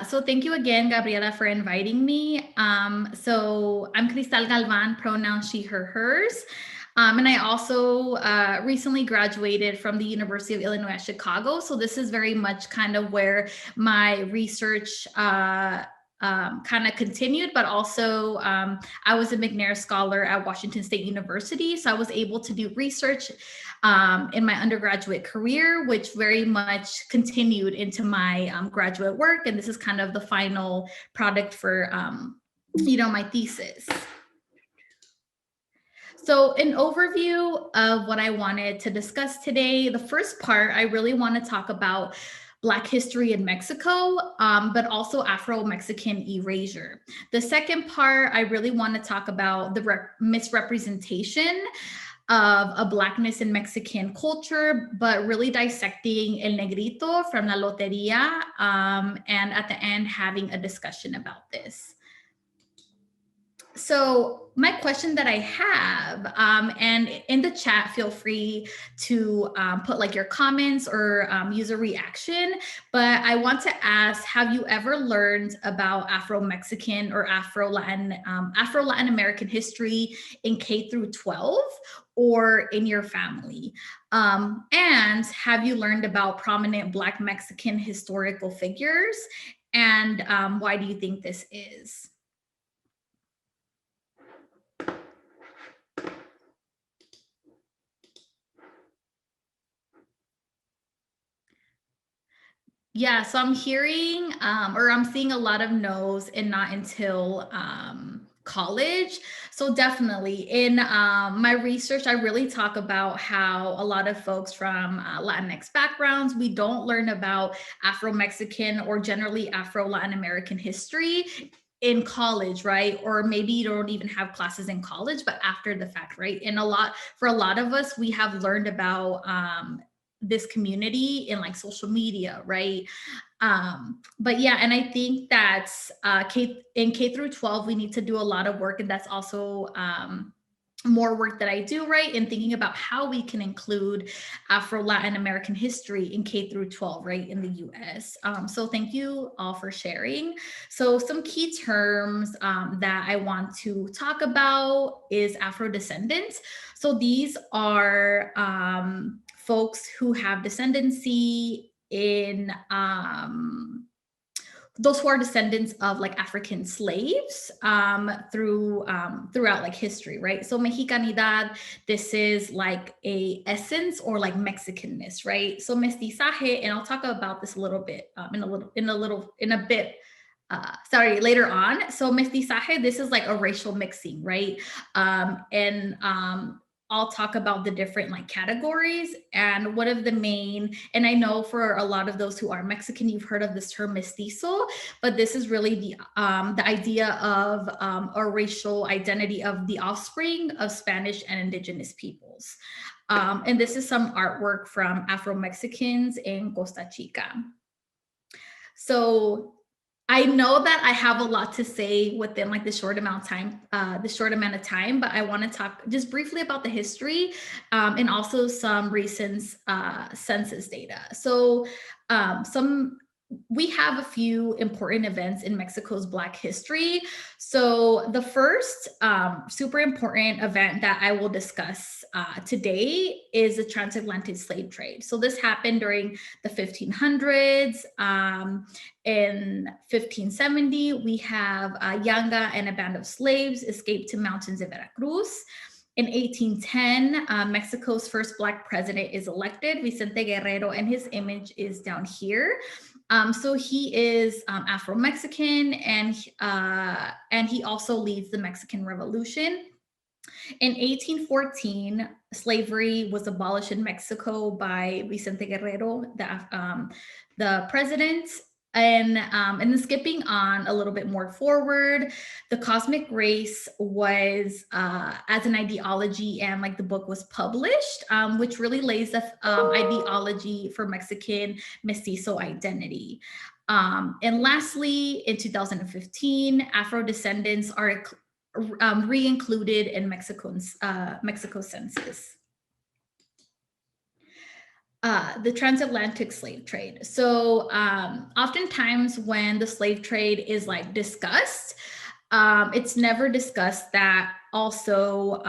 So thank you again, Gabriela, for inviting me. So I'm Crystal Galván, pronouns she, her, hers. And I also recently graduated from the University of Illinois at Chicago. So this is very much kind of where my research kind of continued, but also I was a McNair Scholar at Washington State University. So I was able to do research in my undergraduate career, which very much continued into my graduate work. And this is kind of the final product for, my thesis. So an overview of what I wanted to discuss today. The first part, I really want to talk about Black history in Mexico, but also Afro-Mexican erasure. The second part, I really want to talk about the misrepresentation of a Blackness in Mexican culture, but really dissecting El Negrito from La Lotería, and at the end having a discussion about this. So my question that I have, and in the chat, feel free to put like your comments or use a reaction, but I want to ask, have you ever learned about Afro-Mexican or Afro-Latin American history in K through 12 or in your family? And have you learned about prominent Black Mexican historical figures? And why do you think this is? Yeah, so I'm hearing or I'm seeing a lot of no's and not until college. So definitely in my research, I really talk about how a lot of folks from Latinx backgrounds, we don't learn about Afro-Mexican or generally Afro-Latin American history in college, right? Or maybe you don't even have classes in college, but after the fact, right? And for a lot of us, we have learned about this community in like social media, right? But yeah, and I think that's in K through 12, we need to do a lot of work, and that's also more work that I do, right? In thinking about how we can include Afro-Latin American history in K through 12, right, in the US. So thank you all for sharing. So some key terms that I want to talk about is Afro-descendants. So these are folks who have descendancy in those who are descendants of like African slaves throughout like history, right? So Mexicanidad, this is like a essence or like Mexicanness, right? So mestizaje, and I'll talk about this a little bit later on. So mestizaje, this is like a racial mixing, right? I'll talk about the different like categories, and one of the main, and I know for a lot of those who are Mexican, you've heard of this term mestizo, but this is really the idea of a racial identity of the offspring of Spanish and indigenous peoples. And this is some artwork from Afro-Mexicans in Costa Chica. So I know that I have a lot to say within like the short amount of time, but I want to talk just briefly about the history and also some recent census data. So we have a few important events in Mexico's Black history. So the first super important event that I will discuss today is the transatlantic slave trade. So this happened during the 1500s. In 1570, we have Yanga and a band of slaves escaped to mountains of Veracruz. In 1810, Mexico's first Black president is elected, Vicente Guerrero, and his image is down here. So he is Afro-Mexican, and he also leads the Mexican Revolution. In 1814, slavery was abolished in Mexico by Vicente Guerrero, the president. And then skipping on a little bit more forward, the cosmic race was as an ideology, and like the book was published, which really lays the ideology for Mexican mestizo identity. And lastly, in 2015, Afro descendants are re-included in Mexico Census. the transatlantic slave trade. So oftentimes when the slave trade is like discussed, it's never discussed that also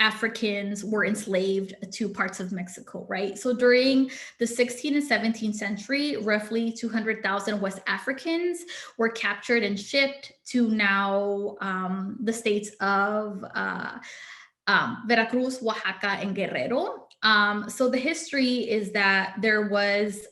Africans were enslaved to parts of Mexico, right? So during the 16th and 17th century, roughly 200,000 West Africans were captured and shipped to now the states of Veracruz, Oaxaca, and Guerrero. So the history is that there was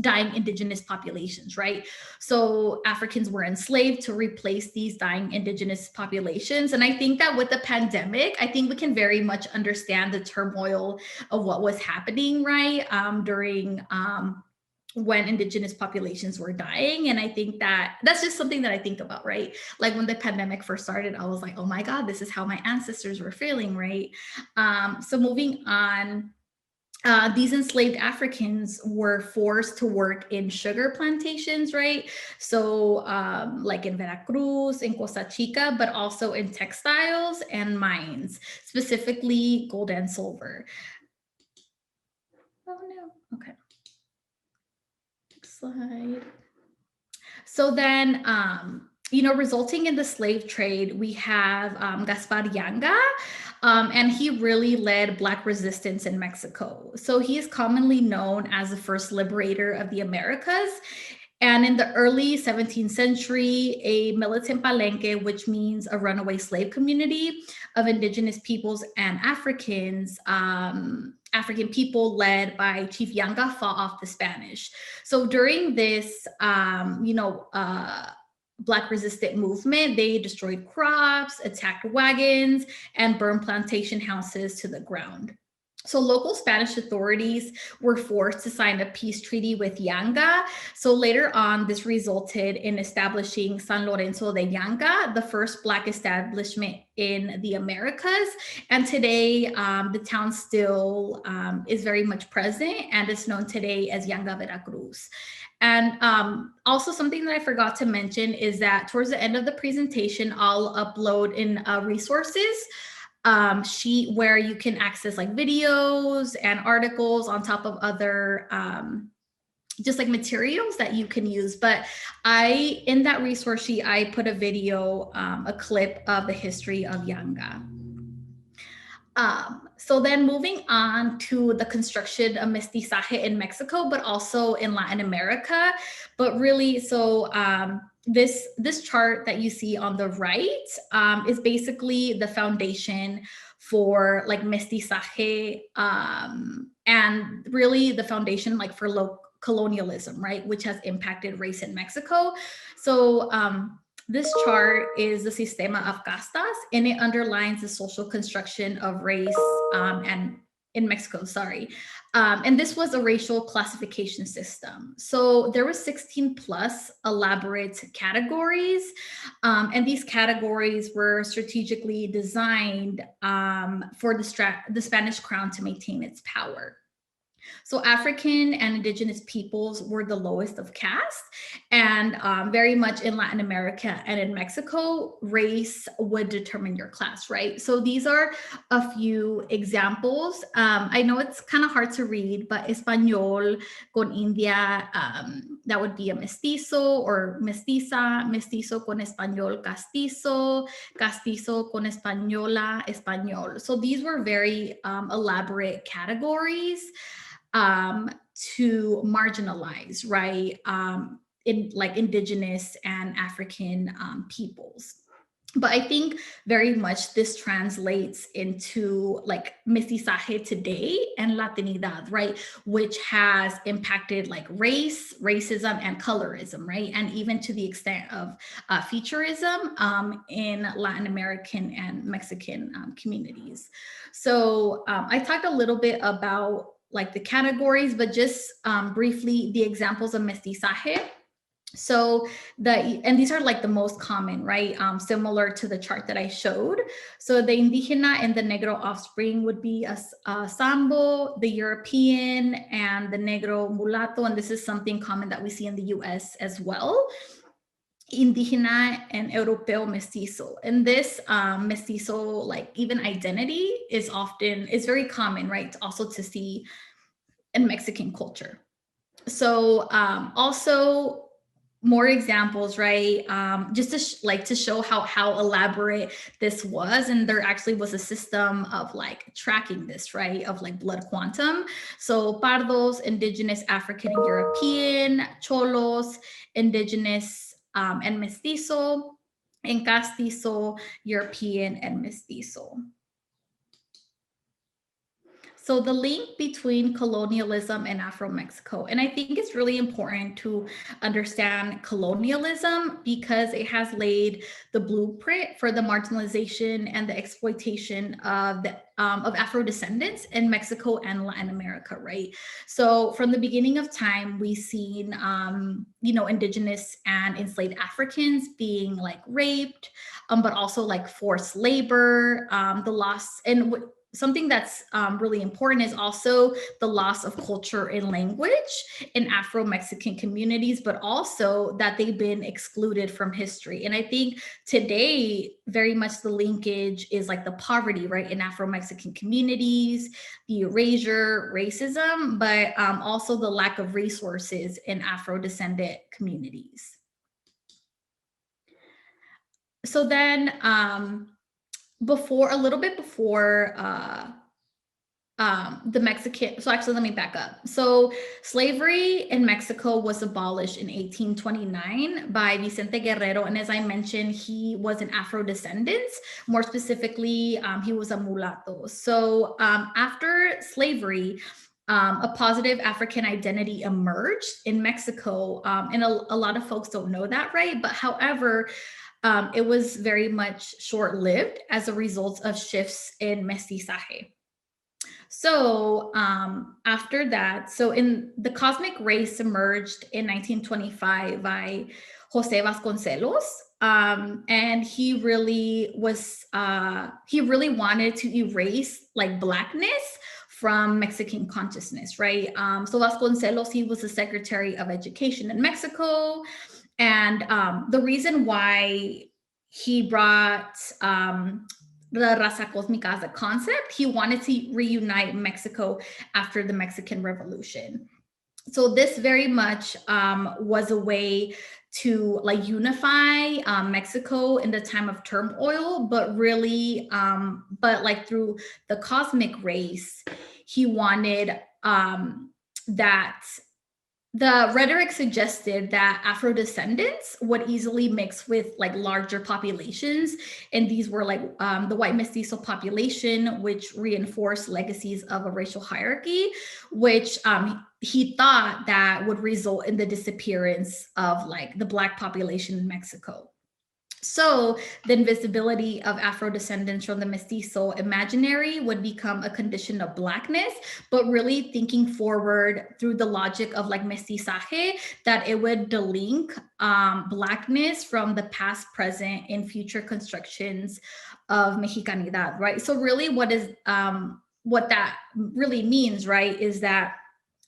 dying indigenous populations, right? So Africans were enslaved to replace these dying indigenous populations. And I think that with the pandemic, I think we can very much understand the turmoil of what was happening, right? During when indigenous populations were dying. And I think that that's just something that I think about, right? Like when the pandemic first started, I was like, oh my God, this is how my ancestors were feeling, right? So moving on, these enslaved Africans were forced to work in sugar plantations, right? So like in Veracruz, in Costa Chica, but also in textiles and mines, specifically gold and silver. Oh no, okay. Next slide. So then, resulting in the slave trade, we have Gaspar Yanga, and he really led Black resistance in Mexico. So he is commonly known as the first liberator of the Americas. And in the early 17th century, a militant palenque, which means a runaway slave community of indigenous peoples and Africans, African people led by Chief Yanga, fought off the Spanish. So during this, Black resistant movement, they destroyed crops, attacked wagons, and burned plantation houses to the ground. So local Spanish authorities were forced to sign a peace treaty with Yanga. So later on, this resulted in establishing San Lorenzo de Yanga, the first Black establishment in the Americas. And today, the town still is very much present and is known today as Yanga, Veracruz. And also something that I forgot to mention is that towards the end of the presentation, I'll upload in resources sheet where you can access like videos and articles on top of other just like materials that you can use. But in that resource sheet, I put a video, a clip of the history of Yanga. So then moving on to the construction of mestizaje in Mexico, but also in Latin America. But really, so this chart that you see on the right is basically the foundation for like mestizaje and really the foundation like for colonialism, right, which has impacted race in Mexico. So this chart is the Sistema of Castas, and it underlines the social construction of race and in Mexico, sorry. And this was a racial classification system. So there were 16 plus elaborate categories, and these categories were strategically designed for the Spanish crown to maintain its power. So African and indigenous peoples were the lowest of caste, and very much in Latin America and in Mexico, race would determine your class, right? So these are a few examples. I know it's kind of hard to read, but Español con India, that would be a mestizo, or mestiza, mestizo con español, castizo, castizo con española, español. So these were very elaborate categories to marginalize, right, in like indigenous and African peoples. But I think very much this translates into like mestizaje today and Latinidad, right, which has impacted like race, racism, and colorism, right, and even to the extent of featureism in Latin American and Mexican communities. So I talked a little bit about like the categories, but just briefly the examples of mestizaje. So and these are like the most common, right? Similar to the chart that I showed. So the indígena and the negro offspring would be a Sambo, the European, and the negro mulatto. And this is something common that we see in the US as well. Indígena and Europeo mestizo. And this mestizo, like even identity is very common, right? Also to see in Mexican culture. So also more examples, right? Just to show how elaborate this was, and there actually was a system of like tracking this, right? Of like blood quantum. So pardos, indigenous, African and European, cholos, indigenous and mestizo, and castizo, European and mestizo. So the link between colonialism and Afro-Mexico. And I think it's really important to understand colonialism because it has laid the blueprint for the marginalization and the exploitation of Afro-descendants in Mexico and Latin America, right? So from the beginning of time, we've seen, indigenous and enslaved Africans being like raped, but also like forced labor, the loss, and something that's really important is also the loss of culture and language in Afro-Mexican communities, but also that they've been excluded from history. And I think today, very much the linkage is like the poverty, right, in Afro-Mexican communities, the erasure, racism, but also the lack of resources in Afro-descendant communities. So then, a little bit before the Mexican, so actually let me back up. So slavery in Mexico was abolished in 1829 by Vicente Guerrero. And as I mentioned, he was an Afro-descendant. More specifically, he was a mulatto. So after slavery, a positive African identity emerged in Mexico. And a lot of folks don't know that, right? But however, it was very much short-lived as a result of shifts in mestizaje. So after that, so in the cosmic race emerged in 1925 by Jose Vasconcelos. And he really wanted to erase like Blackness from Mexican consciousness, right? So Vasconcelos, he was the Secretary of Education in Mexico. And the reason why he brought the raza cósmica as a concept, he wanted to reunite Mexico after the Mexican Revolution. So this very much was a way to like unify Mexico in the time of turmoil, but really, but like through the cosmic race, he wanted that the rhetoric suggested that Afro-descendants would easily mix with like larger populations. And these were like the white mestizo population, which reinforced legacies of a racial hierarchy, which he thought that would result in the disappearance of like the Black population in Mexico. So the invisibility of Afro-descendants from the mestizo imaginary would become a condition of Blackness, but really thinking forward through the logic of like mestizaje, that it would delink Blackness from the past, present, and future constructions of Mexicanidad, right? So really what that really means, right, is that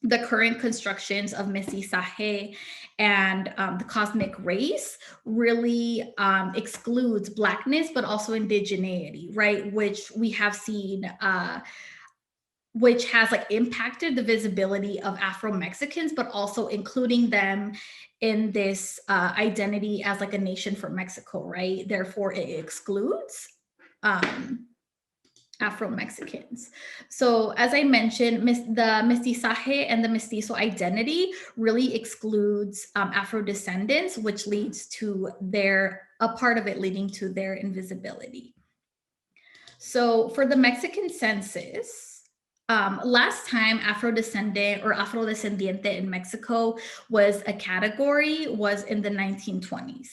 the current constructions of mestizaje and the cosmic race really excludes Blackness, but also indigeneity, right? Which we have seen, which has like impacted the visibility of Afro-Mexicans, but also including them in this identity as like a nation for Mexico, right? Therefore, it excludes Afro-Mexicans. So as I mentioned, the mestizaje and the mestizo identity really excludes Afro-descendants, which leads to a part of it leading to their invisibility. So for the Mexican census, last time Afro-descendant or Afrodescendiente in Mexico was a category was in the 1920s.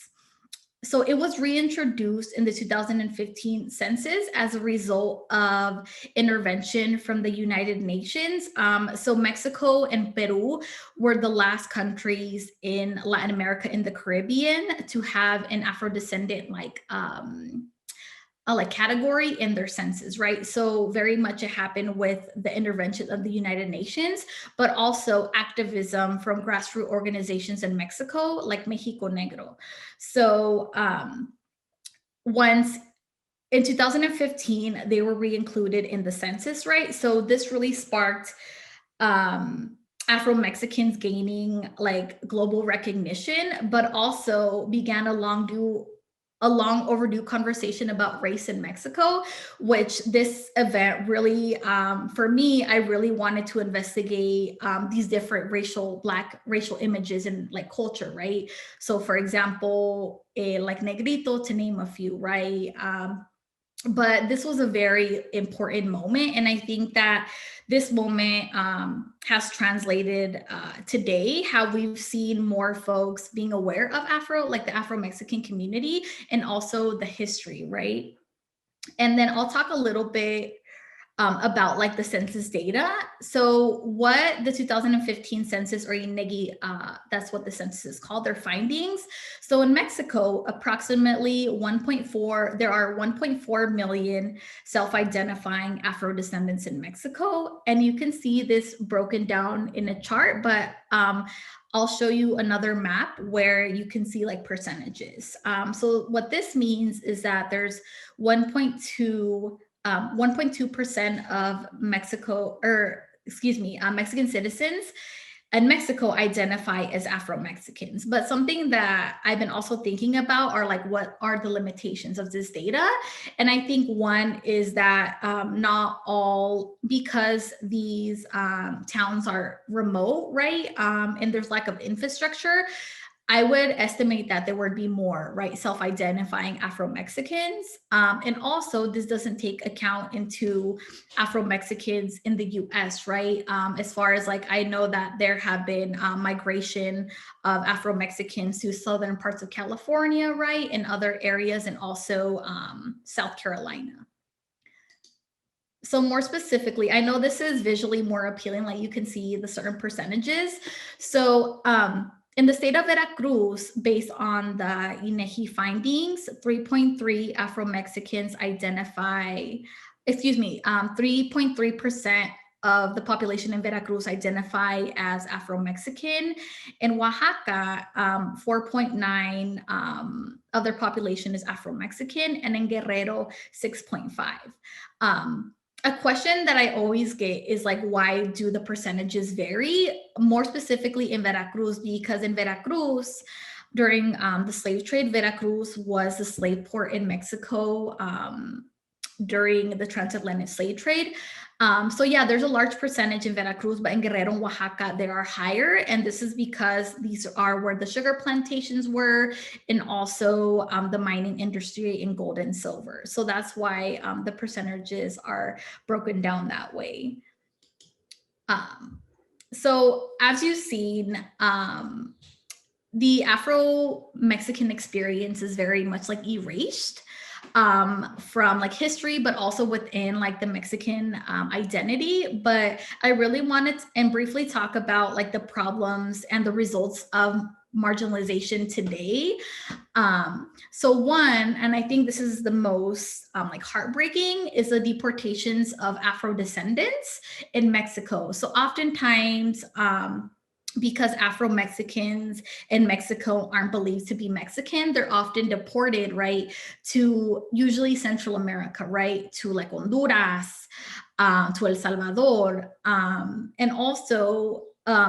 So it was reintroduced in the 2015 census as a result of intervention from the United Nations. So Mexico and Peru were the last countries in Latin America and the Caribbean to have an Afro-descendant like like category in their census, right? So very much it happened with the intervention of the United Nations, but also activism from grassroots organizations in Mexico, like Mexico Negro. So once in 2015, they were re-included in the census, right? So this really sparked Afro-Mexicans gaining like global recognition, but also began a long overdue conversation about race in Mexico, which this event really, for me, I really wanted to investigate these different Black racial images and like culture, right? So for example, like Negrito, to name a few, right? But this was a very important moment. And I think that this moment has translated today how we've seen more folks being aware of like the Afro-Mexican community and also the history, right? And then I'll talk a little bit about like the census data. So what the 2015 census, or INEGI, that's what the census is called, their findings. So in Mexico, approximately there are 1.4 million self-identifying Afro-descendants in Mexico. And you can see this broken down in a chart, but I'll show you another map where you can see like percentages. So what this means is that there's 1.2% of Mexican citizens in Mexico identify as Afro-Mexicans. But something that I've been also thinking about are like, what are the limitations of this data? And I think one is that not all, because these towns are remote, right? And there's lack of infrastructure, I would estimate that there would be more, right, self-identifying Afro-Mexicans. And also, this doesn't take account into Afro-Mexicans in the US, right? As far as like, I know that there have been migration of Afro-Mexicans to southern parts of California, right, and other areas, and also South Carolina. So more specifically, I know this is visually more appealing, like you can see the certain percentages. So in the state of Veracruz, based on the INEGI findings, 3.3 Afro-Mexicans 3.3% of the population in Veracruz identify as Afro-Mexican. In Oaxaca, 4.9 of their population is Afro-Mexican, and in Guerrero, 6.5. A question that I always get is like, why do the percentages vary? More specifically in Veracruz, because in Veracruz, during the slave trade, Veracruz was the slave port in Mexico during the transatlantic slave trade. So yeah, there's a large percentage in Veracruz, but in Guerrero and Oaxaca, they are higher. And this is because these are where the sugar plantations were, and also the mining industry in gold and silver. So that's why the percentages are broken down that way. So as you've seen, the Afro-Mexican experience is very much like erased from like history, but also within like the Mexican identity. But I really wanted to briefly talk about like the problems and the results of marginalization today. So one, and I think this is the most like heartbreaking, is the deportations of Afro descendants in Mexico. So oftentimes, because Afro-Mexicans in Mexico aren't believed to be Mexican, they're often deported, right, to usually Central America, right, to like Honduras, to El Salvador, and also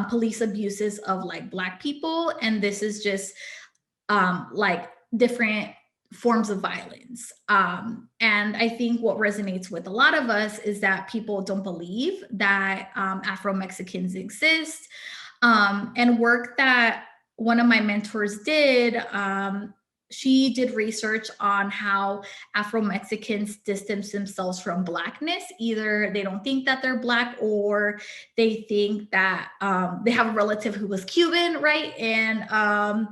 police abuses of like Black people. And this is just like different forms of violence. And I think what resonates with a lot of us is that people don't believe that Afro-Mexicans exist. And work that one of my mentors did, she did research on how Afro-Mexicans distance themselves from Blackness. Either they don't think that they're Black, or they think that they have a relative who was Cuban, right? And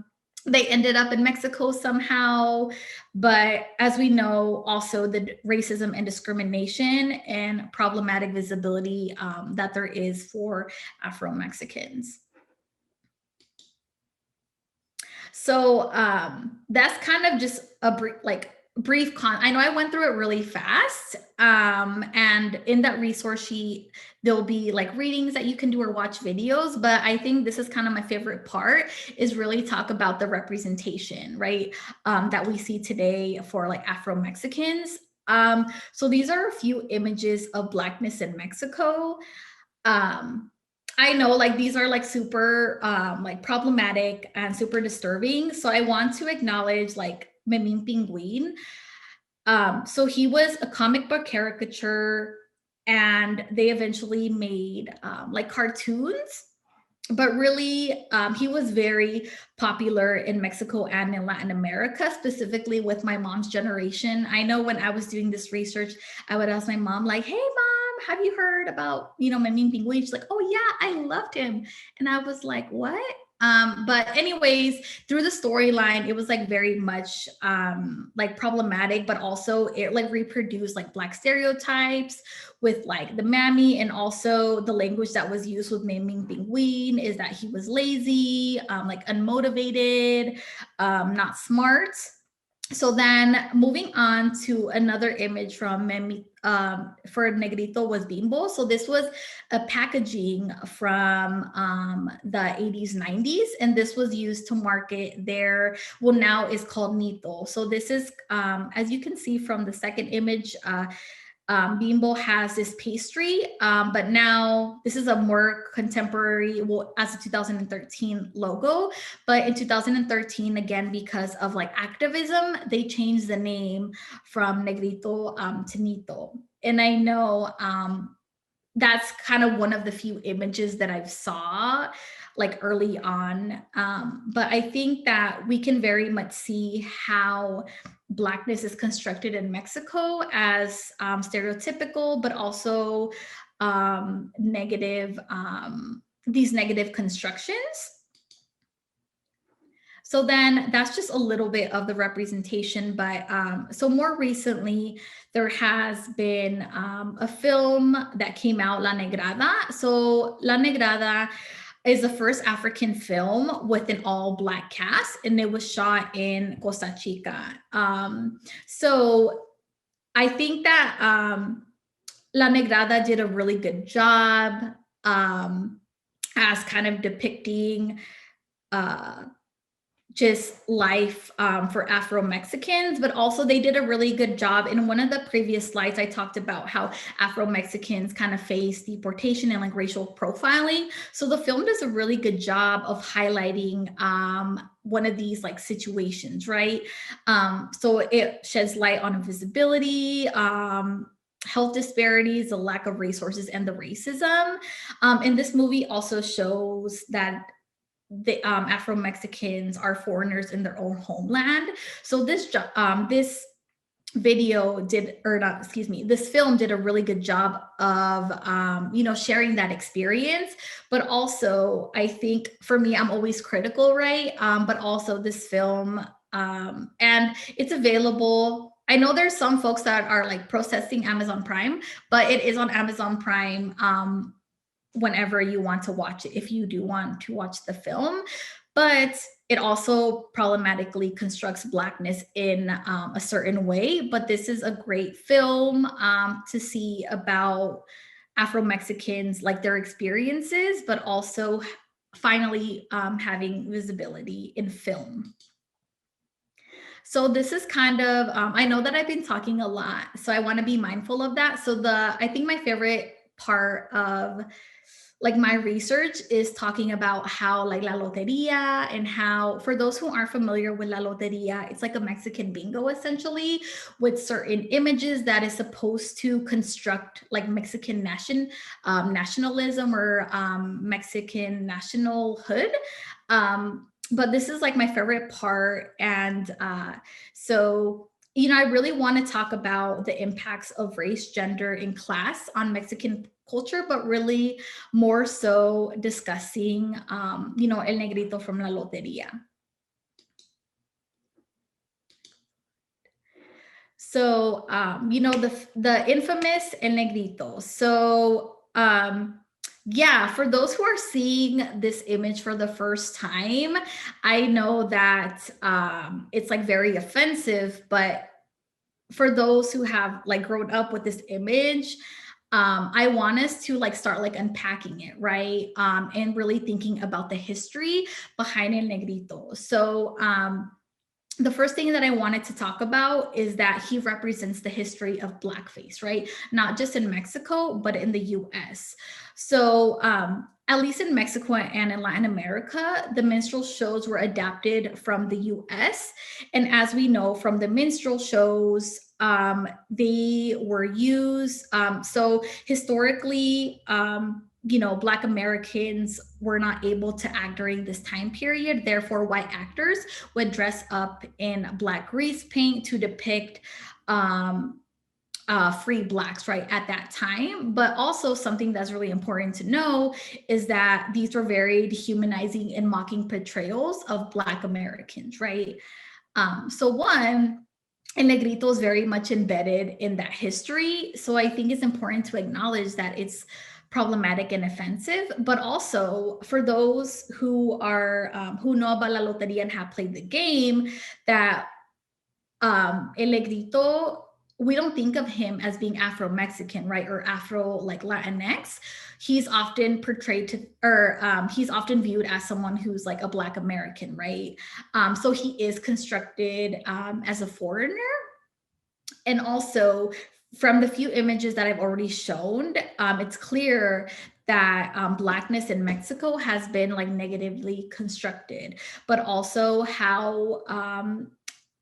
they ended up in Mexico somehow. But as we know, also the racism and discrimination and problematic visibility that there is for Afro-Mexicans. So that's kind of just a brief, like I know I went through it really fast. And in that resource sheet, there'll be like readings that you can do or watch videos. But I think this is kind of my favorite part, is really talk about the representation, right? That we see today for like Afro-Mexicans. So these are a few images of Blackness in Mexico. I know like these are like super like problematic and super disturbing. So I want to acknowledge like Memín Pinguin. So he was a comic book caricature, and they eventually made like cartoons. But really, he was very popular in Mexico and in Latin America, specifically with my mom's generation. I know when I was doing this research, I would ask my mom, like, "Hey, mom, have you heard about, Memín Pinguin?" She's like, "Oh yeah, I loved him," and I was like, "What?" But anyways, through the storyline, it was like very much like problematic, but also it like reproduced like Black stereotypes with like the mammy, and also the language that was used with Memín Pinguin is that he was lazy, like unmotivated, not smart. So then moving on to another image from Memi, for Negrito was Bimbo. So this was a packaging from the 80s, 90s, and this was used to market their, well, now is called Nito. So this is, as you can see from the second image, Bimbo has this pastry, but now this is a more contemporary, well, as a 2013 logo, but in 2013, again, because of like activism, they changed the name from Negrito to Nito. And I know that's kind of one of the few images that I've saw like early on. But I think that we can very much see how Blackness is constructed in Mexico as stereotypical, but also negative, these negative constructions. So then that's just a little bit of the representation. But so more recently, there has been a film that came out, La Negrada. So La Negrada is the first African film with an all-Black cast, and it was shot in Costa Chica. So I think that La Negrada did a really good job as kind of depicting just life for Afro-Mexicans, but also they did a really good job. In one of the previous slides, I talked about how Afro-Mexicans kind of face deportation and like racial profiling. So the film does a really good job of highlighting one of these like situations, right? So it sheds light on invisibility, health disparities, the lack of resources, and the racism. And this movie also shows that the Afro-Mexicans are foreigners in their own homeland. So this video did, or not, excuse me, this film did a really good job of, sharing that experience. But also, I think for me, I'm always critical, right? But also this film, and it's available. I know there's some folks that are like processing Amazon Prime, but it is on Amazon Prime whenever you want to watch it, if you do want to watch the film. But it also problematically constructs Blackness in a certain way. But this is a great film to see about Afro-Mexicans, like their experiences, but also finally having visibility in film. So this is kind of, I know that I've been talking a lot, so I want to be mindful of that. So I think my favorite part of like my research is talking about how like La Lotería, and how, for those who aren't familiar with La Lotería, it's like a Mexican bingo essentially, with certain images that is supposed to construct like Mexican nationalism or Mexican nationalhood. But this is like my favorite part. And so I really want to talk about the impacts of race, gender, and class on Mexican culture, but really more so discussing, El Negrito from La Lotería. So, the infamous El Negrito. So, yeah, for those who are seeing this image for the first time, I know that it's like very offensive, but for those who have like grown up with this image, I want us to like start like unpacking it, right? And really thinking about the history behind El Negrito. So the first thing that I wanted to talk about is that he represents the history of blackface, right? Not just in Mexico, but in the US. So at least in Mexico and in Latin America, the minstrel shows were adapted from the US. And as we know from the minstrel shows, they were used. So historically, Black Americans were not able to act during this time period. Therefore, white actors would dress up in Black grease paint to depict free Blacks, right, at that time. But also something that's really important to know is that these were very dehumanizing and mocking portrayals of Black Americans, right? So one, El Negrito is very much embedded in that history. So I think it's important to acknowledge that it's problematic and offensive, but also for those who are who know about La Lotería and have played the game, that El Negrito, we don't think of him as being Afro-Mexican, right? Or Afro like Latinx. He's often portrayed to, or he's often viewed as someone who's like a Black American, right? So he is constructed as a foreigner. And also from the few images that I've already shown, it's clear that Blackness in Mexico has been like negatively constructed, but also how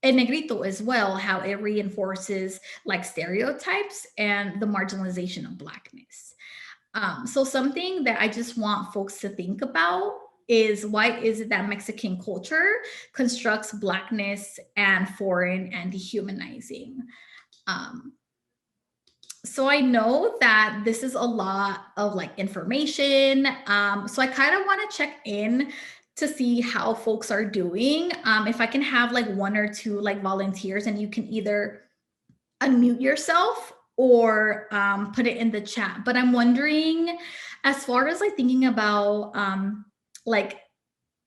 and Negrito as well, how it reinforces like stereotypes and the marginalization of Blackness. So something that I just want folks to think about is why is it that Mexican culture constructs Blackness and foreign and dehumanizing? So I know that this is a lot of like information. So I kind of want to check in to see how folks are doing. If I can have like one or two like volunteers, and you can either unmute yourself or put it in the chat. But I'm wondering, as far as like thinking about like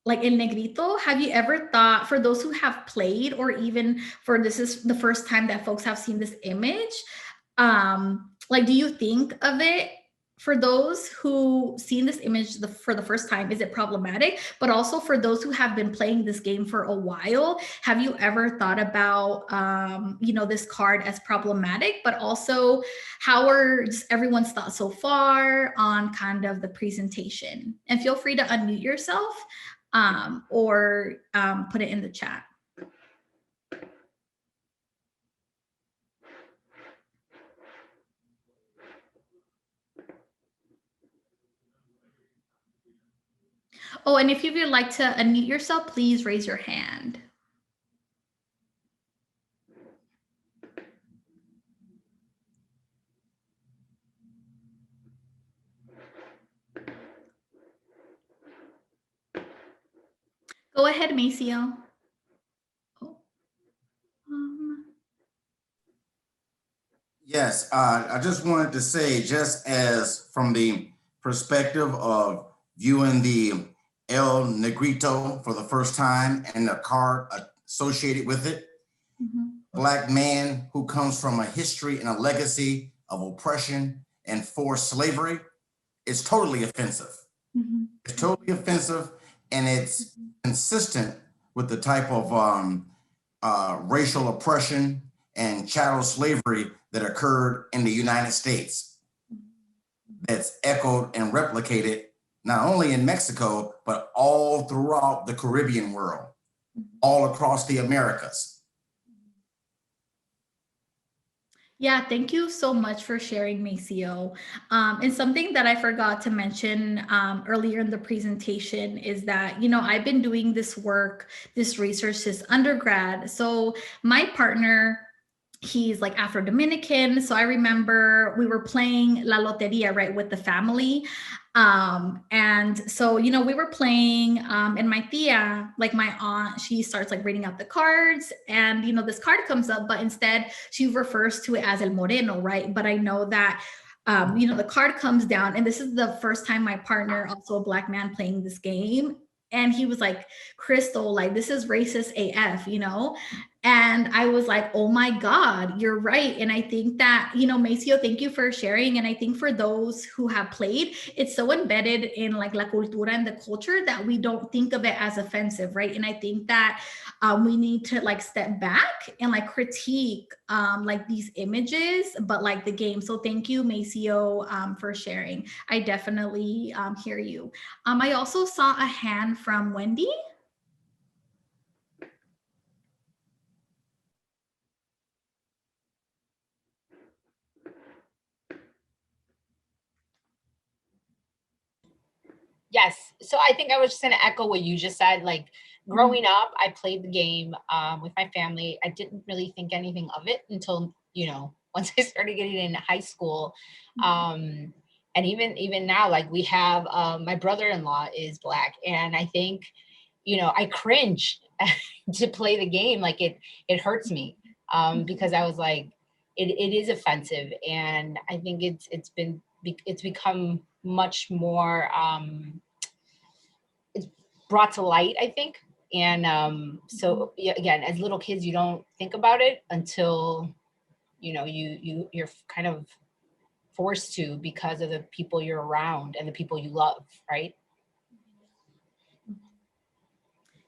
El Negrito, have you ever thought, for those who have played, or even for this is the first time that folks have seen this image, like do you think of it, for those who seen this image for the first time, is it problematic? But also for those who have been playing this game for a while, have you ever thought about this card as problematic? But also, how are just everyone's thoughts so far on kind of the presentation? And feel free to unmute yourself or put it in the chat. Oh, and if you would like to unmute yourself, please raise your hand. Go ahead, Maceo. Yes, I just wanted to say, just as from the perspective of viewing the El Negrito for the first time and the card associated with it, Black man who comes from a history and a legacy of oppression and forced slavery, is totally offensive. It's totally offensive, and it's consistent with the type of racial oppression and chattel slavery that occurred in the United States, that's echoed and replicated not only in Mexico, but all throughout the Caribbean world, all across the Americas. Yeah, thank you so much for sharing, Maceo. And something that I forgot to mention earlier in the presentation is that, I've been doing this work, this research since undergrad. So my partner, he's like Afro-Dominican. So I remember we were playing La Lotería, right, with the family. And so, we were playing and my tia, like my aunt, she starts like reading out the cards, and, this card comes up, but instead she refers to it as El Moreno, right? But I know that, the card comes down, and this is the first time my partner, also a Black man, playing this game. And he was like, Crystal, like, this is racist AF, And I was like, oh my God, you're right. And I think that, you know, Maceo, thank you for sharing. And I think for those who have played, it's so embedded in like la cultura and the culture that we don't think of it as offensive, right? And I think that we need to like step back and like critique like these images, but like the game. So thank you, Maceo, for sharing. I definitely hear you. I also saw a hand from Wendy. Yes. So I think I was just going to echo what you just said. Like growing up, I played the game with my family. I didn't really think anything of it until, you know, once I started getting into high school. And even now, like we have my brother-in-law is Black. And I think, you know, I cringe to play the game. Like it hurts me because I was like, it is offensive. And I think it's become much more it's brought to light, I think. And so yeah, again, as little kids, you don't think about it until, you know, you're kind of forced to because of the people you're around and the people you love, right?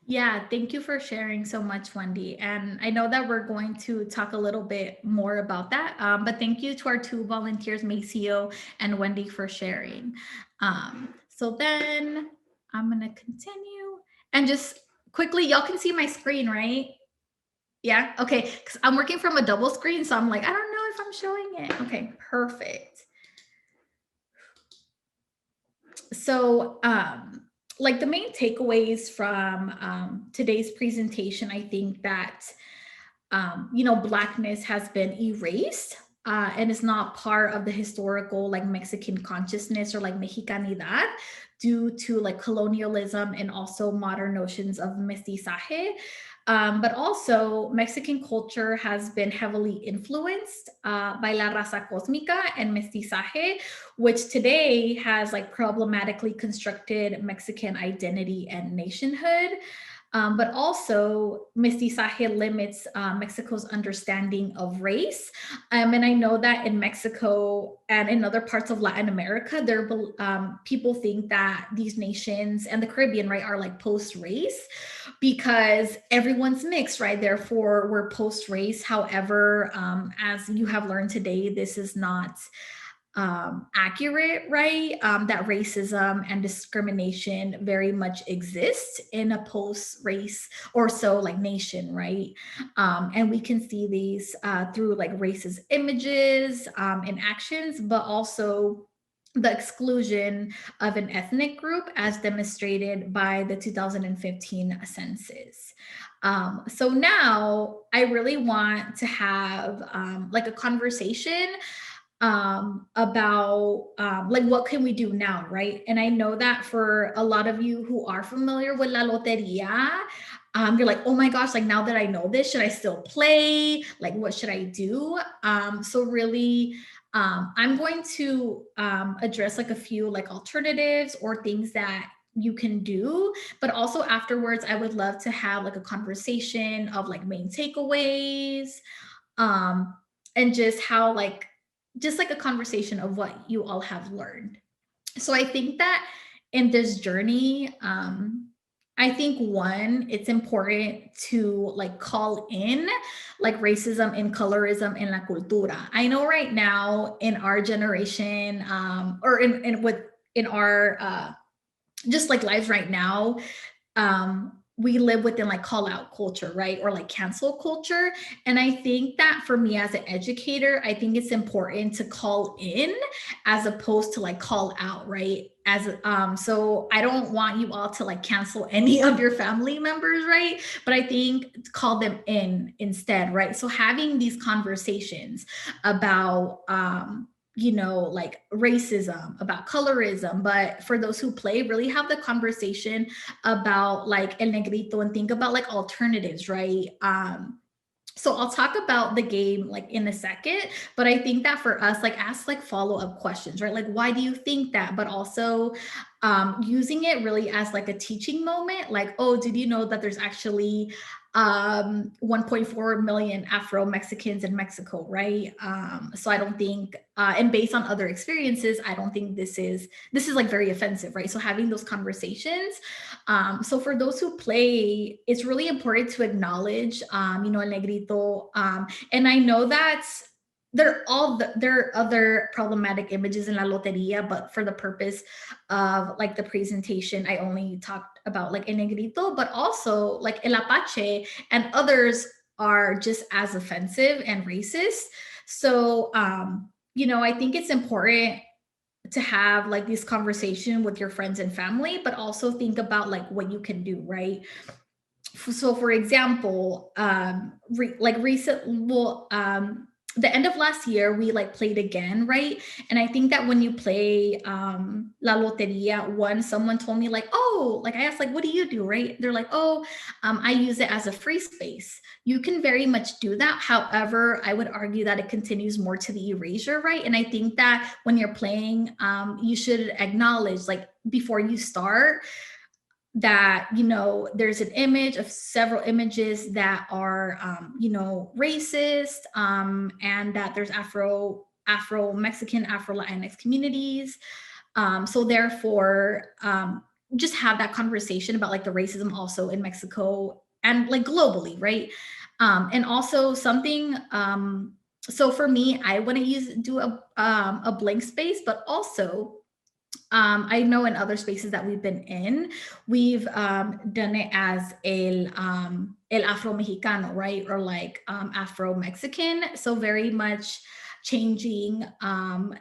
Yeah, thank you for sharing so much, Wendy. And I know that we're going to talk a little bit more about that, but thank you to our two volunteers, Maceo and Wendy, for sharing. So then I'm going to continue and just quickly, y'all can see my screen, right? Yeah, okay, because I'm working from a double screen, so I'm like, I don't know if I'm showing it. Okay, perfect. So, like the main takeaways from today's presentation, I think that, you know, Blackness has been erased and is not part of the historical like Mexican consciousness or like Mexicanidad due to like colonialism and also modern notions of mestizaje. But also Mexican culture has been heavily influenced by la raza cósmica and mestizaje, which today has like problematically constructed Mexican identity and nationhood. But also mestizaje limits Mexico's understanding of race. And I know that in Mexico and in other parts of Latin America, people think that these nations and the Caribbean, right, are like post-race because everyone's mixed, right? Therefore, we're post-race. However, as you have learned today, this is not accurate, right? That racism and discrimination very much exists in a post-race or so like nation, right? And we can see these through like racist images and actions, but also the exclusion of an ethnic group as demonstrated by the 2015 census. So now I really want to have like a conversation about like what can we do now, right? And I know that for a lot of you who are familiar with la loteria, you're like, oh my gosh, like now that I know this, should I still play? Like what should I do? So really, I'm going to address like a few like alternatives or things that you can do, but also afterwards I would love to have like a conversation of like main takeaways and just how like just like a conversation of what you all have learned. So I think that in this journey, I think one, it's important to like call in like racism and colorism in la cultura. I know right now in our generation, or in our just like lives right now, we live within like call out culture, right? Or like cancel culture. And I think that for me as an educator, I think it's important to call in as opposed to like call out, right? So I don't want you all to like cancel any of your family members, right? But I think call them in instead, right? So having these conversations about you know, like racism, about colorism, but for those who play, really have the conversation about like El Negrito and think about like alternatives, right? So I'll talk about the game like in a second, but I think that for us, like ask like follow-up questions, right? Like, why do you think that? But also using it really as like a teaching moment, like, oh, did you know that there's actually 1.4 million Afro-Mexicans in Mexico, right? So I don't think, and based on other experiences, I don't think this is like very offensive, right? So having those conversations. So for those who play, it's really important to acknowledge, El Negrito. And I know that there are other problematic images in La Lotería, but for the purpose of like the presentation, I only talked about like El Negrito, but also like El Apache and others are just as offensive and racist. So, I think it's important to have like this conversation with your friends and family, but also think about like what you can do, right? So for example, the end of last year, we like played again, right? And I think that when you play La Lotería, someone told me like, oh, like I asked, like, what do you do, right? They're like, oh, I use it as a free space. You can very much do that. However, I would argue that it continues more to the erasure, right? And I think that when you're playing, you should acknowledge, like, before you start, that there's an image of several images that are racist, and that there's Afro-Mexican, Afro-Latinx communities, so therefore just have that conversation about like the racism also in Mexico and like globally, right? And also something, so for me, I want to do a blank space, but also I know in other spaces that we've been in, we've done it as el Afro-Mexicano, right? Or like Afro-Mexican. So very much changing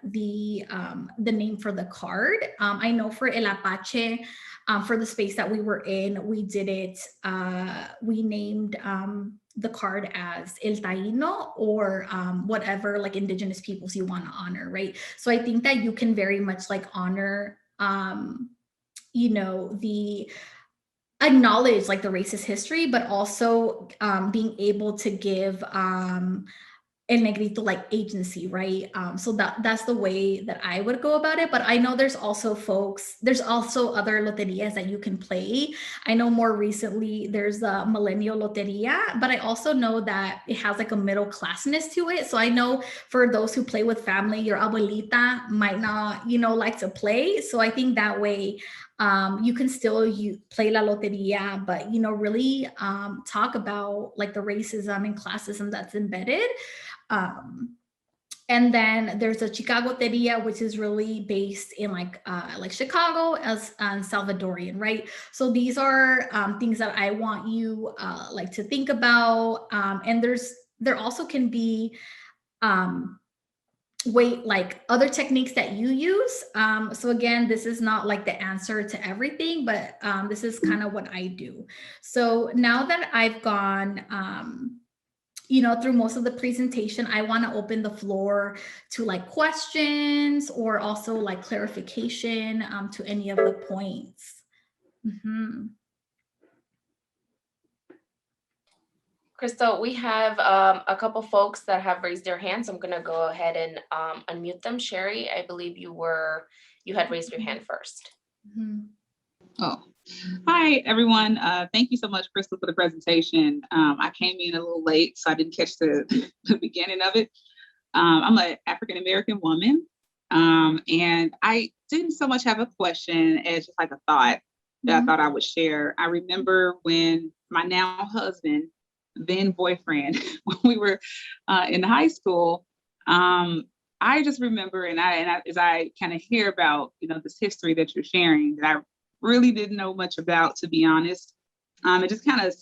the name for the card. I know for El Apache, for the space that we were in, we did it, we named the card as El Taíno, or whatever like indigenous peoples you want to honor, right? So I think that you can very much like honor, the acknowledge like the racist history, but also being able to give El Negrito like agency, right? So that's the way that I would go about it. But I know there's also other loterias that you can play. I know more recently there's the Millennial Loteria, but I also know that it has like a middle classness to it. So I know for those who play with family, your abuelita might not, like to play. So I think that way you can still play La Loteria, but really talk about like the racism and classism that's embedded. And then there's a Chicago Teria, which is really based in like Chicago as Salvadorian, right? So these are things that I want you like to think about. And there also can be like other techniques that you use. So again, this is not like the answer to everything, but this is kind of what I do. So now that I've gone through most of the presentation, I want to open the floor to like questions or also like clarification to any of the points. Mm-hmm. Crystal, we have a couple folks that have raised their hands. I'm going to go ahead and unmute them. Sherry, I believe you had raised your hand first. Mm-hmm. Oh, hi, everyone. Thank you so much, Crystal, for the presentation. I came in a little late, so I didn't catch the beginning of it. I'm an African-American woman, and I didn't so much have a question as just like a thought that I thought I would share. I remember when my now husband, then boyfriend, when we were in high school, I just remember, and as I kind of hear about, this history that you're sharing, that I really didn't know much about, to be honest. It just kind of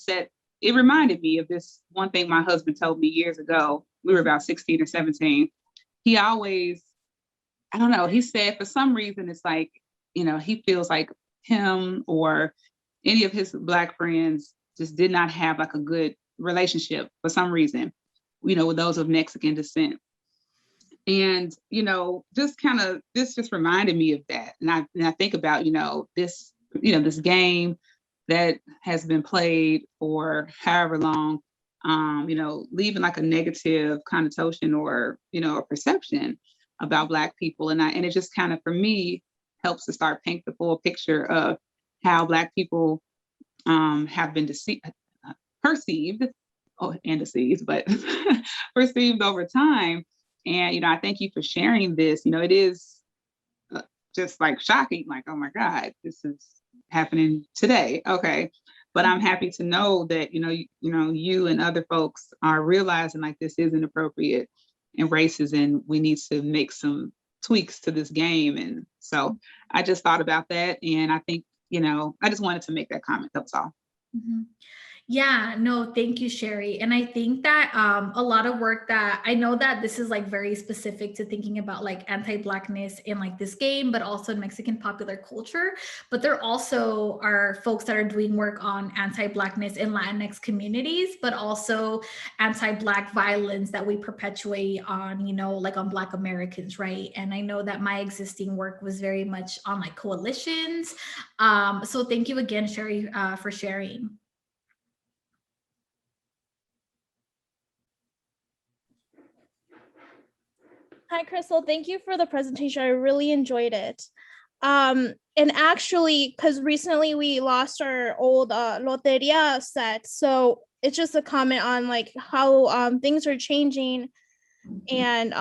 it reminded me of this one thing my husband told me years ago. We were about 16 or 17. He always, I don't know, he said for some reason, it's like, he feels like him or any of his Black friends just did not have like a good relationship for some reason, with those of Mexican descent. And, this just reminded me of that. And I think about, this game that has been played for however long, leaving like a negative connotation or, a perception about Black people. And it just kind of, for me, helps to start paint the full picture of how Black people have been perceived, and deceived, but perceived over time. And, I thank you for sharing this. It is just like shocking, like, oh my God, this is happening today. Okay. But I'm happy to know that, you and other folks are realizing like this is inappropriate and racist, and we need to make some tweaks to this game. And so I just thought about that. And I think, I just wanted to make that comment. That's all. Mm-hmm. Yeah, no, thank you, Sherry. And I think that a lot of work that I know that this is like very specific to thinking about like anti-Blackness in like this game, but also in Mexican popular culture. But there also are folks that are doing work on anti-Blackness in Latinx communities, but also anti-Black violence that we perpetuate on, like on Black Americans, right? And I know that my existing work was very much on like coalitions. So thank you again, Sherry, for sharing. Hi, Crystal. Thank you for the presentation. I really enjoyed it. And actually, because recently we lost our old Lotería set, so it's just a comment on like how things are changing, and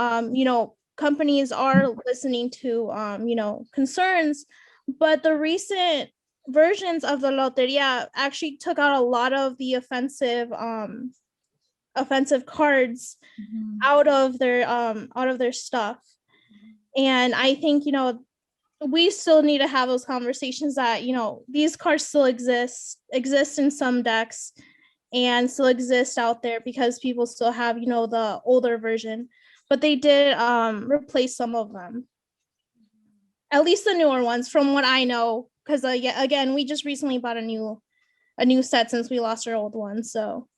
companies are listening to concerns, but the recent versions of the Lotería actually took out a lot of the offensive cards out of their stuff. And I think we still need to have those conversations that these cards still exist in some decks and still exist out there because people still have the older version, but they did replace some of them, at least the newer ones from what I know, because again, we just recently bought a new set since we lost our old one. So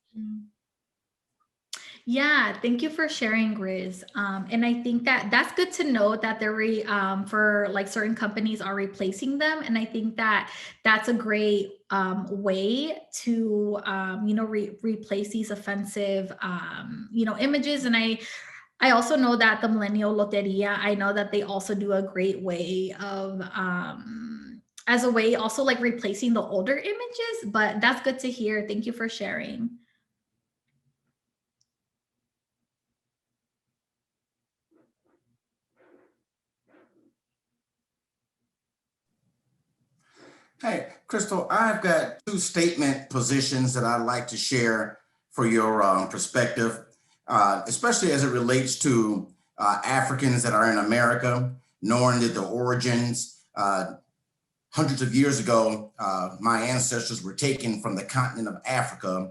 yeah, thank you for sharing, Grizz. And I think that that's good to know that they're for like certain companies are replacing them. And I think that that's a great way to replace these offensive images. And I also know that the Millennial Loteria, I know that they also do a great way of as a way also like replacing the older images, but that's good to hear. Thank you for sharing. Hey, Crystal, I've got two statement positions that I'd like to share for your perspective, especially as it relates to Africans that are in America, knowing that the origins, hundreds of years ago, my ancestors were taken from the continent of Africa.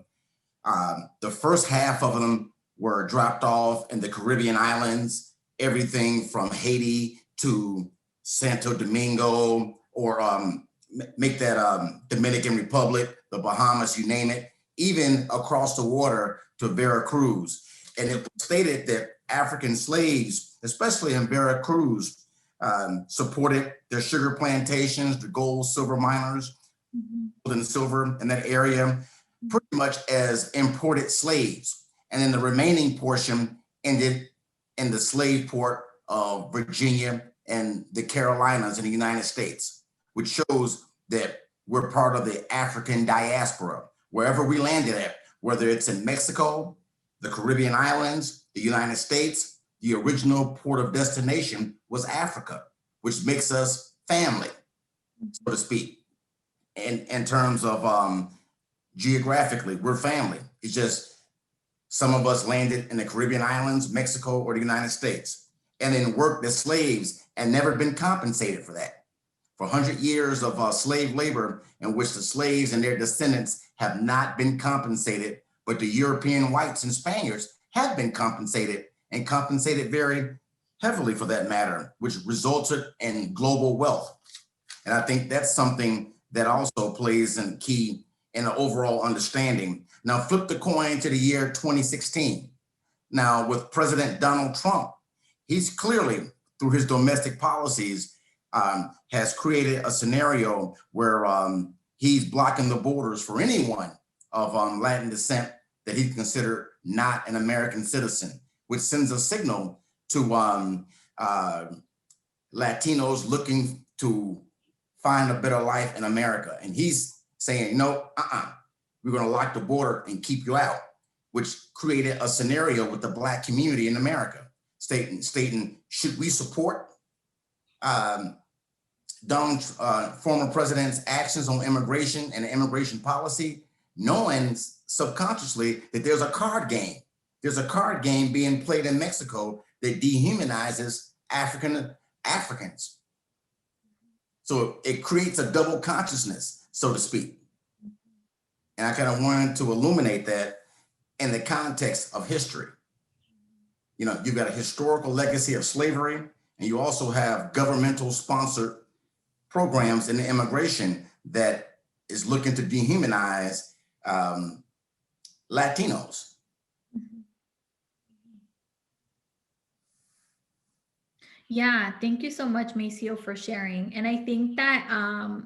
The first half of them were dropped off in the Caribbean islands, everything from Haiti to Santo Domingo, or make that Dominican Republic, the Bahamas, you name it, even across the water to Veracruz. And it was stated that African slaves, especially in Veracruz, supported their sugar plantations, the gold, silver miners, gold and silver in that area, pretty much as imported slaves. And then the remaining portion ended in the slave port of Virginia and the Carolinas in the United States, which shows that we're part of the African diaspora. Wherever we landed at, whether it's in Mexico, the Caribbean islands, the United States, the original port of destination was Africa, which makes us family, so to speak. In terms of geographically, we're family. It's just some of us landed in the Caribbean islands, Mexico, or the United States, and then worked as slaves and never been compensated for that. For 100 years of slave labor in which the slaves and their descendants have not been compensated, but the European whites and Spaniards have been compensated, and compensated very heavily for that matter, which resulted in global wealth. And I think that's something that also plays a key in the overall understanding. Now flip the coin to the year 2016. Now with President Donald Trump, he's clearly, through his domestic policies, has created a scenario where he's blocking the borders for anyone of Latin descent that he considered not an American citizen, which sends a signal to Latinos looking to find a better life in America. And he's saying, no, we're going to lock the border and keep you out, which created a scenario with the Black community in America, stating should we support former president's actions on immigration and immigration policy, knowing subconsciously that there's a card game. There's a card game being played in Mexico that dehumanizes Africans. So it creates a double consciousness, so to speak. And I kind of wanted to illuminate that in the context of history. You know, you've got a historical legacy of slavery, and you also have governmental sponsored programs in the immigration that is looking to dehumanize Latinos. Yeah, thank you so much, Maceo, for sharing. And I think that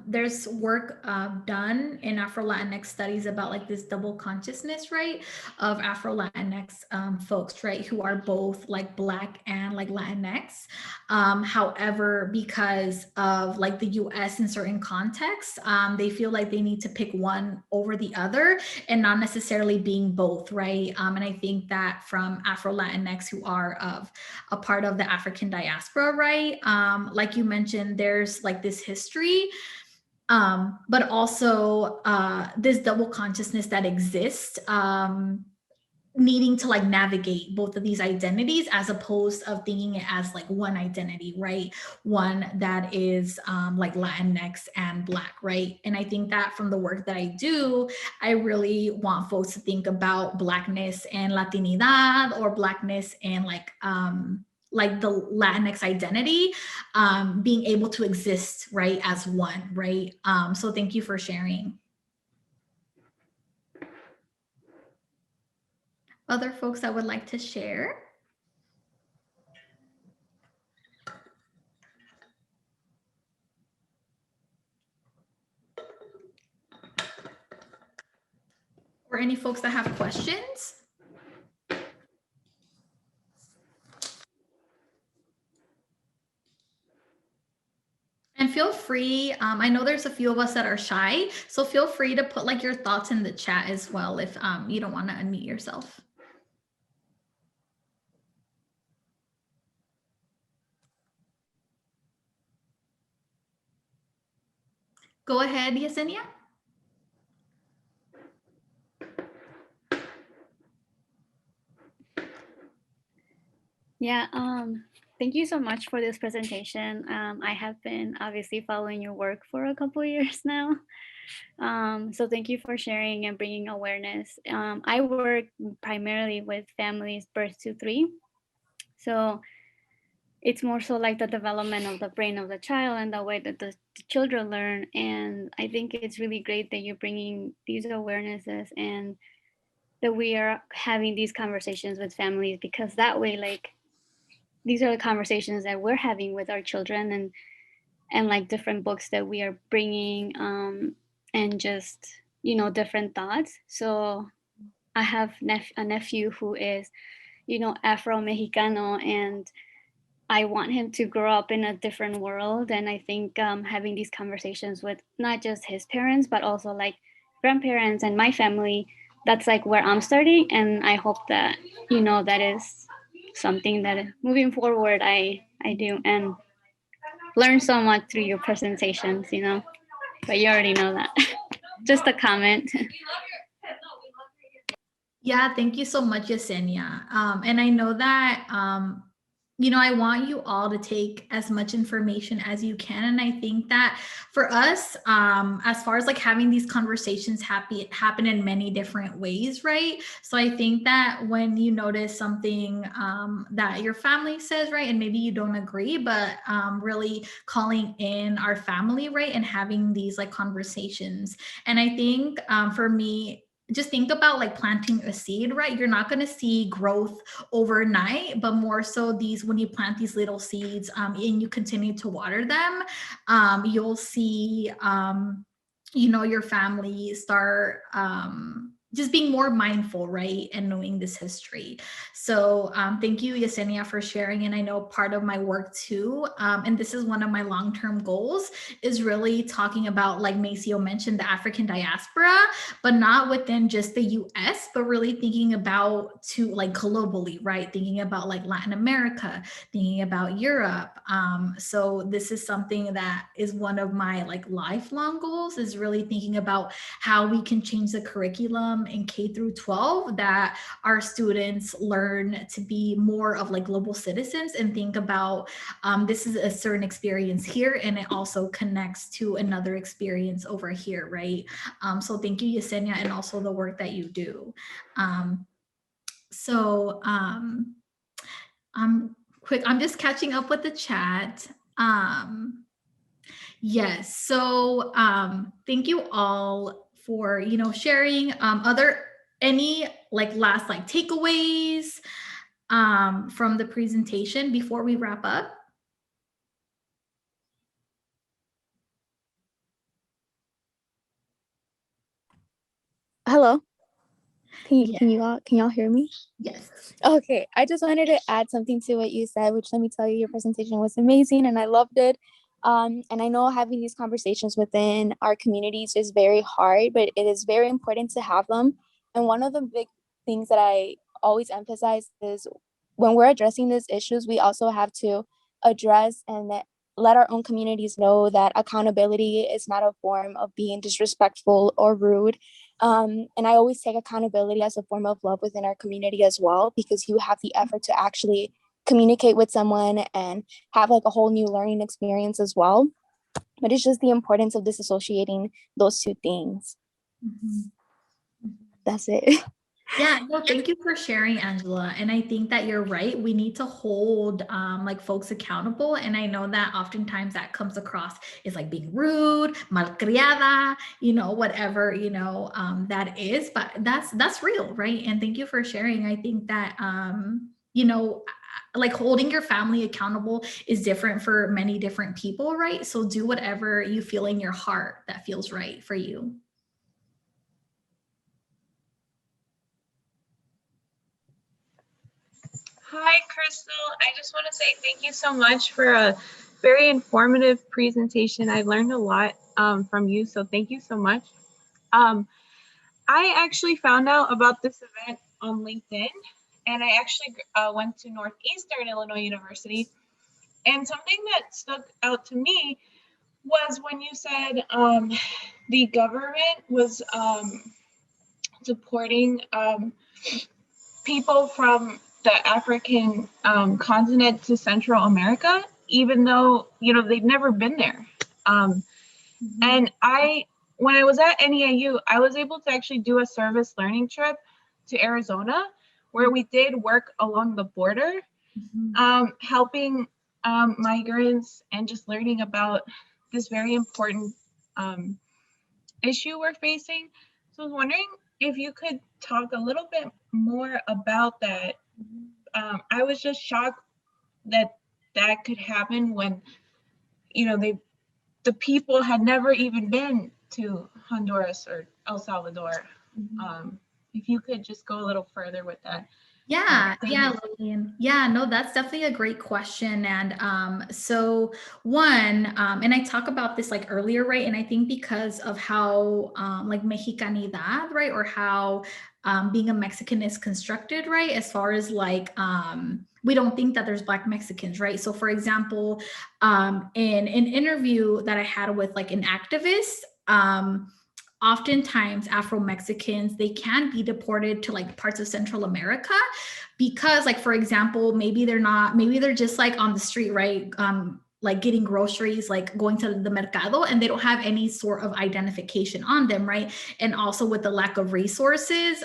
there's work done in Afro-Latinx studies about like this double consciousness, right, of Afro-Latinx folks, right, who are both like Black and like Latinx. However, because of like the US in certain contexts, they feel like they need to pick one over the other and not necessarily being both, right? And I think that from Afro-Latinx who are a part of the African diaspora, right? Like you mentioned, there's like this history, but also this double consciousness that exists, needing to like navigate both of these identities as opposed of thinking it as like one identity, right? One that is like Latinx and Black, right? And I think that from the work that I do, I really want folks to think about Blackness and Latinidad, or Blackness and like the Latinx identity, being able to exist, right, as one, right? So thank you for sharing. Other folks that would like to share? Or any folks that have questions? And feel free, I know there's a few of us that are shy, so feel free to put like your thoughts in the chat as well if you don't want to unmute yourself. Go ahead, Yesenia. Yeah, thank you so much for this presentation. I have been obviously following your work for a couple of years now. So thank you for sharing and bringing awareness. I work primarily with families birth to 3. So it's more so like the development of the brain of the child and the way that the children learn. And I think it's really great that you're bringing these awarenesses and that we are having these conversations with families, because that way, like, these are the conversations that we're having with our children, and like different books that we are bringing, and just, you know, different thoughts. So I have a nephew who is, you know, Afro-Mexicano, and I want him to grow up in a different world. And I think having these conversations with not just his parents, but also like grandparents and my family, that's like where I'm starting. And I hope that, you know, that is something that moving forward I do, and learn so much through your presentations, you know, but you already know that. Just a comment. Yeah, thank you so much, Yesenia. And I know that, you know, I want you all to take as much information as you can. And I think that for us, as far as like having these conversations happen in many different ways, right? So I think that when you notice something that your family says, right, and maybe you don't agree, but really calling in our family, right, and having these like conversations. And I think for me, just think about like planting a seed, right? You're not going to see growth overnight, but more so these, when you plant these little seeds and you continue to water them, you'll see, you know, your family start just being more mindful, right? And knowing this history. So thank you, Yesenia, for sharing. And I know part of my work too, and this is one of my long-term goals, is really talking about, like Maceo mentioned, the African diaspora, but not within just the US, but really thinking about to like globally, right? Thinking about like Latin America, thinking about Europe. So this is something that is one of my like lifelong goals, is really thinking about how we can change the curriculum in K through 12, that our students learn to be more of like global citizens and think about this is a certain experience here and it also connects to another experience over here, right? So thank you, Yesenia, and also the work that you do. I'm just catching up with the chat. Yes, so thank you all for, you know, sharing. Any like last like takeaways from the presentation before we wrap up? Hello. Can y'all hear me? Yes. Okay, I just wanted to add something to what you said, which, let me tell you, your presentation was amazing and I loved it. And I know having these conversations within our communities is very hard, but it is very important to have them. And one of the big things that I always emphasize is when we're addressing these issues, we also have to address and let our own communities know that accountability is not a form of being disrespectful or rude. And I always take accountability as a form of love within our community as well, because you have the effort to actually communicate with someone and have like a whole new learning experience as well. But it's just the importance of disassociating those two things. Mm-hmm. That's it. Yeah, no, thank you for sharing, Angela. And I think that you're right. We need to hold like folks accountable. And I know that oftentimes that comes across as like being rude, malcriada, you know, whatever, you know, that is, but that's real, right? And thank you for sharing. I think that, you know, like holding your family accountable is different for many different people, right? So do whatever you feel in your heart that feels right for you. Hi, Crystal. I just want to say thank you so much for a very informative presentation. I learned a lot from you, so thank you so much. I actually found out about this event on LinkedIn, and I actually went to Northeastern Illinois University, and something that stuck out to me was when you said the government was supporting people from the African continent to Central America, even though, you know, they'd never been there. And when I was at NEAU, I was able to actually do a service learning trip to Arizona, where we did work along the border, helping migrants and just learning about this very important issue we're facing. So I was wondering if you could talk a little bit more about that. I was just shocked that that could happen when, you know, the people had never even been to Honduras or El Salvador. If you could just go a little further with that. Yeah, Lillian. Yeah, no, that's definitely a great question. And so one, and I talk about this like earlier, right? And I think because of how like Mexicanidad, right? Or how being a Mexican is constructed, right? As far as like, we don't think that there's Black Mexicans, right? So for example, in an interview that I had with like an activist, oftentimes Afro-Mexicans, they can be deported to like parts of Central America because, like, for example, maybe they're just like on the street, right? Like getting groceries, like going to the mercado, and they don't have any sort of identification on them, right? And also with the lack of resources,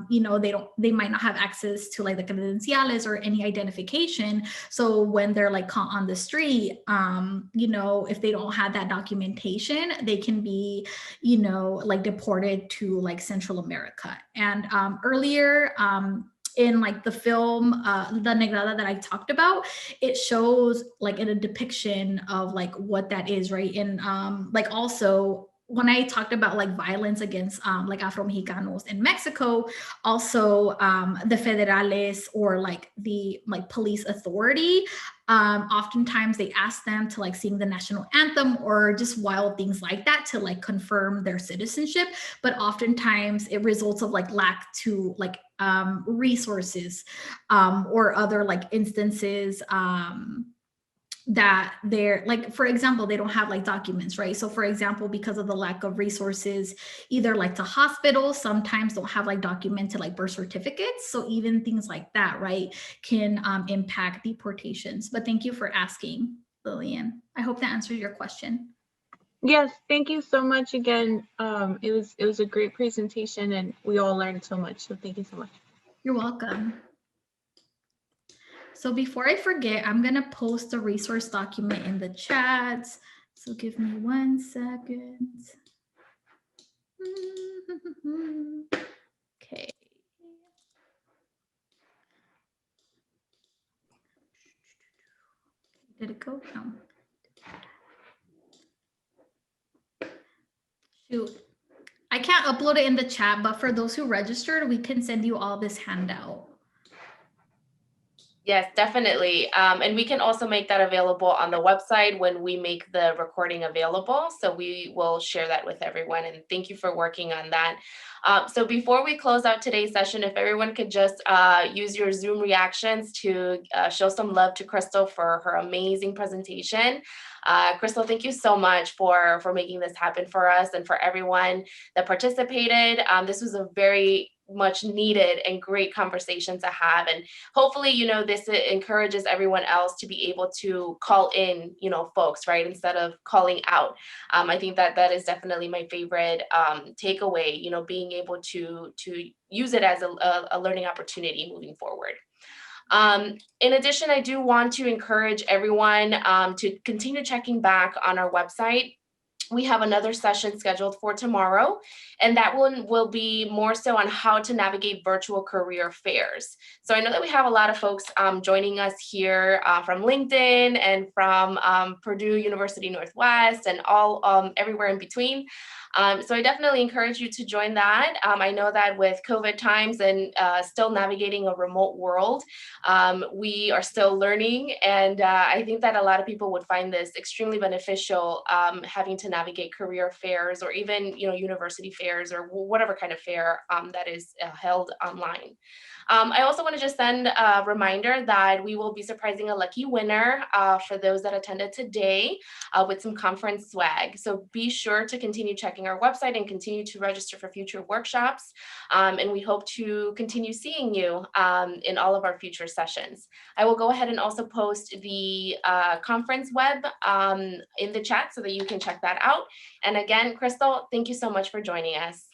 you know, they might not have access to like the credenciales or any identification. So when they're like caught on the street, you know, if they don't have that documentation, they can be, you know, like deported to like Central America. And earlier, in like the film, the Negrada that I talked about, it shows like in a depiction of like what that is, right? And like also when I talked about like violence against like Afro-Mexicanos in Mexico, also the federales or like the like police authority, oftentimes they ask them to like sing the national anthem or just wild things like that to like confirm their citizenship. But oftentimes it results of like lack to like resources or other like instances that they're like, for example, they don't have like documents, right? So for example, because of the lack of resources, either like to hospitals, sometimes don't have like documented like birth certificates. So even things like that, right, can impact deportations. But thank you for asking, Lillian. I hope that answers your question. Yes, thank you so much again. It was a great presentation and we all learned so much. So thank you so much. You're welcome. So before I forget, I'm gonna post a resource document in the chat. So give me 1 second. Okay. Did it go? No. Shoot. I can't upload it in the chat, but for those who registered, we can send you all this handout. Yes, definitely. And we can also make that available on the website when we make the recording available. So we will share that with everyone. And thank you for working on that. So before we close out today's session, if everyone could just use your Zoom reactions to show some love to Crystal for her amazing presentation. Crystal, thank you so much for making this happen for us and for everyone that participated. This was a very much needed and great conversation to have. And hopefully, you know, this encourages everyone else to be able to call in, you know, folks, right, instead of calling out. I think that is definitely my favorite takeaway, you know, being able to use it as a learning opportunity moving forward. In addition, I do want to encourage everyone to continue checking back on our website. We have another session scheduled for tomorrow, and that one will be more so on how to navigate virtual career fairs. So I know that we have a lot of folks joining us here from LinkedIn and from Purdue University Northwest and all everywhere in between. So I definitely encourage you to join that. I know that with COVID times and still navigating a remote world, we are still learning. And I think that a lot of people would find this extremely beneficial, having to navigate career fairs or even, you know, university fairs or whatever kind of fair that is held online. I also want to just send a reminder that we will be surprising a lucky winner for those that attended today with some conference swag. So be sure to continue checking our website and continue to register for future workshops. And we hope to continue seeing you in all of our future sessions. I will go ahead and also post the conference web in the chat so that you can check that out. And again, Crystal, thank you so much for joining us.